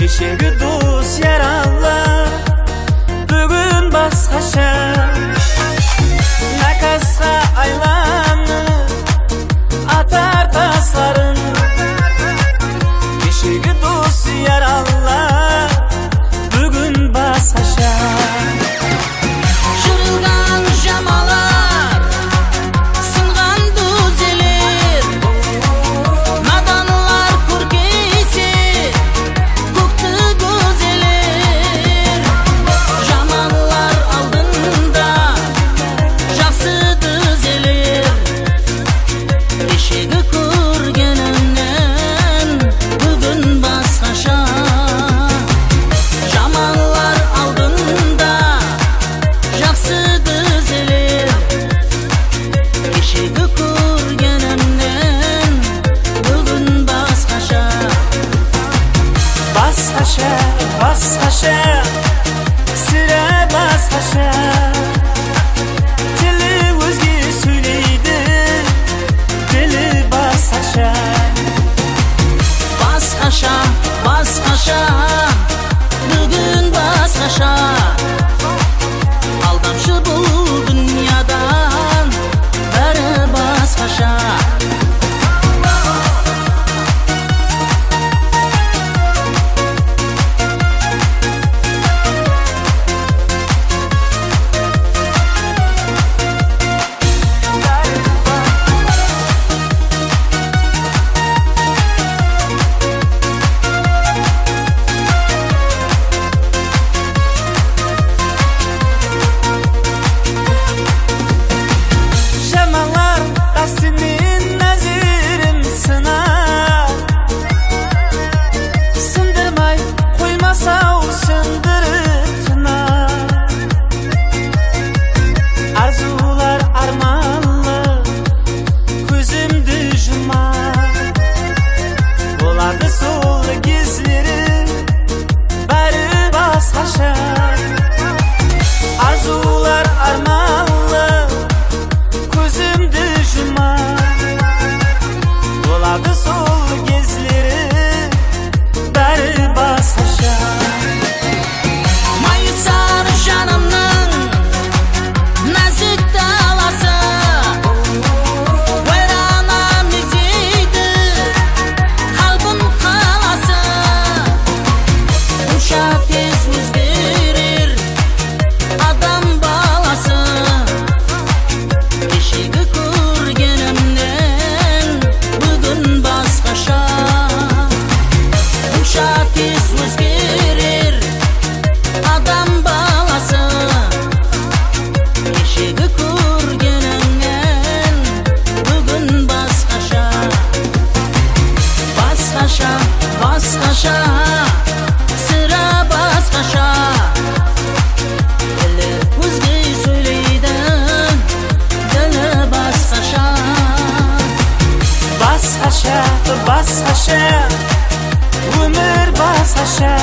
Kechagi do'st yaralar bugun boshqacha, nakasga aylanib atar taslarin. Kechagi do'st yaralar bugun boshqacha. Jırılgan jamalar, sıngan düzelir, nadanlar kurgeysi, koktu gözelir. Jamanlar aldında, жақсы düzelir. Eşegi көргенімнен, бүгін басқаша. Jamanlar aldında, жақсы düzelir. Eşegi көргенімнен, бүгін басқаша. Басқаша, басқаша, сірә басқаша. Тілі өзге сөйлейді, тілі басқаша. Басқаша, басқаша, бүгін басқаша. Алдамшы бұл дүниядан, бәрі басқаша. Жаманлар тәсінен нәзірін сынар, сындырмай қоймасау сындырып тынар. Арзулар арманлы көзімді жұмар, болады сол кездері бәрі басқаша. Арзулар арманлы көзімді жұмар, болады сол кездері бәрі басқаша. Майысар жанымның нәзік даласы, ойрана мезейді қалбым қаласы. Ұша тез өзгерер адам баласы. Кешегі көргенімнен, бүгін басқаша. Ұша тез өзгерер адам баласы. Кешегі көргенімнен, бүгін басқаша. Басқаша, басқаша, сірә басқаша. Тілі өзге сөйлейді, ділі басқаша. Басқаша, басқаша, өмір басқаша.